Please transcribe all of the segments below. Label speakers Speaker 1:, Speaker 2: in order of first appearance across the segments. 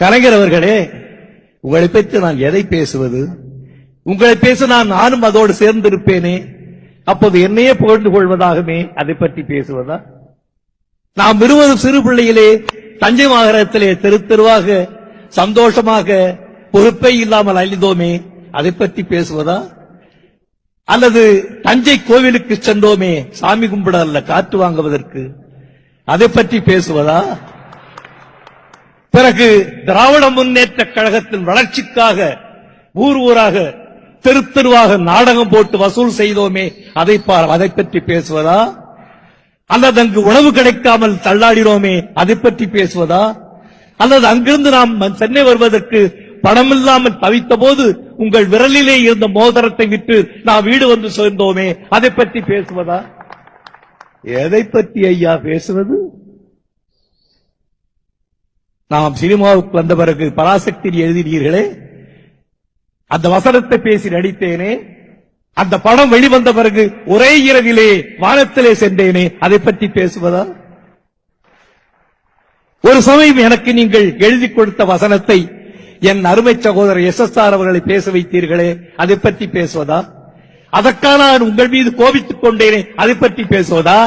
Speaker 1: கலைஞர் அவர்களே, உங்களை பற்றி நான் எதை பேசுவது? உங்களை பேச நானும் அதோடு சேர்ந்திருப்பேனே, அப்போது என்னையே புகழ்ந்து கொள்வதாகவே அதை பற்றி பேசுவதா? நாம் இருவரும் சிறு பிள்ளையிலே தஞ்சை மாநகரத்திலே தெரு தெருவாக சந்தோஷமாக பொறுப்பே இல்லாமல் அழிந்தோமே, அதை பற்றி பேசுவதா? அல்லது தஞ்சை கோவிலுக்கு சென்றோமே சாமி கும்பிட அல்ல காற்று வாங்குவதற்கு, அதை பற்றி பேசுவதா? பிறகு திராவிட முன்னேற்ற கழகத்தின் வளர்ச்சிக்காக ஊர் ஊராக தெரு தெருவாக நாடகம் போட்டு வசூல் செய்தோமே, அதை பற்றி பேசுவதா? அல்லது அங்கு உணவு கிடைக்காமல் தள்ளாடினோமே, அதை பற்றி பேசுவதா? அல்லது அங்கிருந்து நாம் சென்னை வருவதற்கு பணமில்லாமல் தவித்த போது உங்கள் விரலிலே இருந்த மோதிரத்தை விட்டு நாம் வீடு வந்து சேர்ந்தோமே, அதை பற்றி பேசுவதா? எதை பற்றி ஐயா பேசுவது? நாம் சினிமாவுக்கு வந்த பிறகு பராசக்தி எழுதினீர்களே, அந்த வசனத்தை பேசி நடித்தேனே, அந்த படம் வெளிவந்த பிறகு ஒரே இரவிலே வானத்திலே சென்றேனே, அதை பற்றி பேசுவதா? ஒரு சமயம் எனக்கு நீங்கள் எழுதி கொடுத்த வசனத்தை என் அருமை சகோதரர் SSR அவர்களை பேச வைத்தீர்களே, அதை பற்றி பேசுவதா? அதற்கான நான் உங்கள் மீது கோபித்துக் கொண்டேனே, அதை பற்றி பேசுவதா?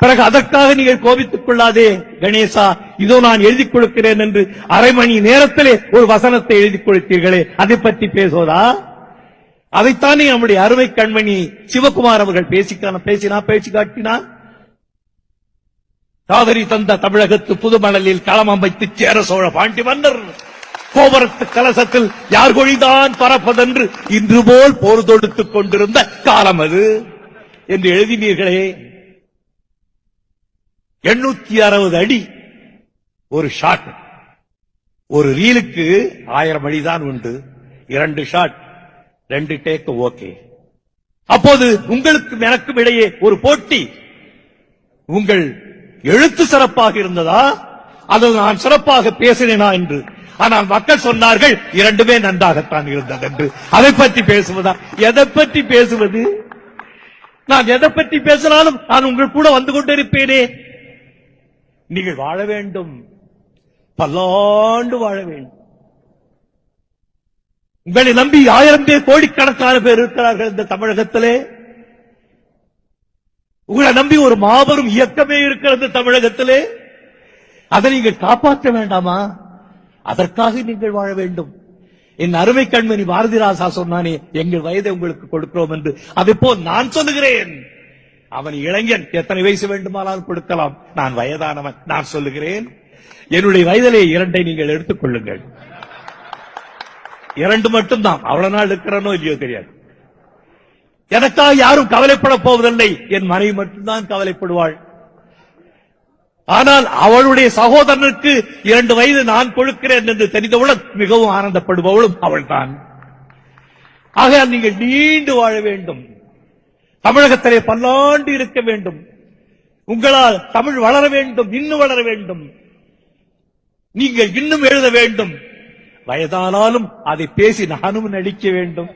Speaker 1: பிறகு அதற்காக நீங்கள் கோபித்துக் கொள்ளாதே கணேசா, இதோ நான் எழுதி கொடுக்கிறேன் என்று அரை மணி நேரத்திலே ஒரு வசனத்தை எழுதி கொடுத்தீர்களே, அதை பற்றி பேசுவதா? அதைத்தானே நம்முடைய அருமை கண்மணி சிவகுமார் அவர்கள் பேசி காட்டினார். காவிரி தந்த தமிழகத்து புதுமணலில் களம் அமைத்து சேர சோழ பாண்டி மன்னர் கோபுரத்து கலசத்தில் யார் கொழிதான் பறப்பதென்று இன்று போல் போர் தொடுத்துக் கொண்டிருந்த காலம் அது என்று எழுதினீர்களே. 860 அடி ஒரு ஷாட், ஒரு ரீலுக்கு 1000 அடிதான் உண்டு. 2 ஷாட் 2 டேக் ஓகே. அப்போது உங்களுக்கும் எனக்கும் இடையே ஒரு போட்டி. உங்கள் எழுத்து சிறப்பாக இருந்ததா அல்லது நான் சிறப்பாக பேசினேனா என்று. ஆனால் மக்கள் சொன்னார்கள் இரண்டுமே நன்றாகத்தான் இருந்தது என்று. அதை பற்றி பேசுவதா? எதை பற்றி பேசுவது? நான் எதை பற்றி பேசினாலும் நான் உங்கள் கூட வந்து கொண்டிருப்பேனே. நீங்கள் வாழ வேண்டும், பல்லாண்டு வாழ வேண்டும். உங்களை நம்பி 1000 பேர், கோடிக்கணக்கான பேர் இருக்கிறார்கள் இந்த தமிழகத்திலே. உங்களை நம்பி ஒரு மாபெரும் இயக்கமே இருக்கிறது தமிழகத்திலே. அதை நீங்கள் காப்பாற்ற வேண்டாமா? அதற்காக நீங்கள் வாழ வேண்டும். என் அருமை கண்மணி பாரதிராசா சொன்னானே, எங்கள் வயதை உங்களுக்கு கொடுக்கிறோம் என்று. அதை போல் நான் சொல்லுகிறேன், அவன் இளைஞன், எத்தனை வயசு வேண்டுமானால் கொடுக்கலாம். நான் வயதானவன். நான் சொல்லுகிறேன், என்னுடைய வயதிலே 2 நீங்கள் எடுத்துக் கொள்ளுங்கள். 2 மட்டும்தான். அவ்வளவு நாள் இருக்கிறனோ இல்லையோ தெரியாது. எனக்காக யாரும் கவலைப்பட போவதில்லை. என் மனைவி மட்டும்தான் கவலைப்படுவாள். ஆனால் அவளுடைய சகோதரனுக்கு 2 வயது நான் கொடுக்கிறேன் என்று தெரிந்தவுடன் மிகவும் ஆனந்தப்படுபவளும் அவள் தான். ஆக நீங்கள் நீண்டு வாழ வேண்டும். தமிழகத்திலே பல்லாண்டு இருக்க வேண்டும். உங்களால் தமிழ் வளர வேண்டும், இன்னும் வளர வேண்டும். நீங்கள் இன்னும் எழுத வேண்டும். வயதானாலும் அதை பேசி நானும் நடிக்க வேண்டும்.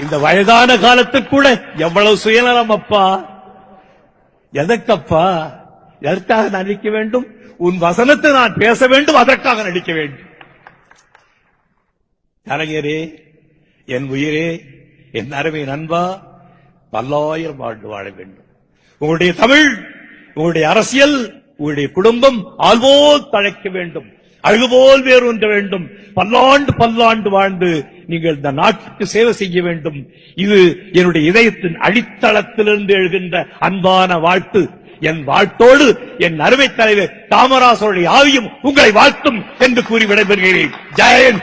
Speaker 1: இந்த வயதான காலத்துக்கு கூட எவ்வளவு சுயநலம் அப்பா. எதற்கப்பா? எதற்காக நடிக்க வேண்டும்? உன் வசனத்தை நான் பேச வேண்டும், அதற்காக நடிக்க வேண்டும். கலைஞரே, என் உயிரே, என் அருமை நண்பா, பல்லாயிரம் ஆண்டு வாழ வேண்டும். உங்களுடைய தமிழ், உங்களுடைய அரசியல், உங்களுடைய குடும்பம் ஆள்போல் தழைக்க வேண்டும், அழகுபோல் வேறு ஒன்ற வேண்டும். பல்லாண்டு வாழ்ந்து நீங்கள் இந்த நாட்டுக்கு சேவை செய்ய வேண்டும். இது என்னுடைய இதயத்தின் அடித்தளத்திலிருந்து எழுகின்ற அன்பான வாழ்த்து. என் வாழ்த்தோடு என் அருமை தலைவர் காமராசருடைய ஆவியும் உங்களை வாழ்த்தும் என்று கூறி விடைபெறுகிறேன். ஜெயன்.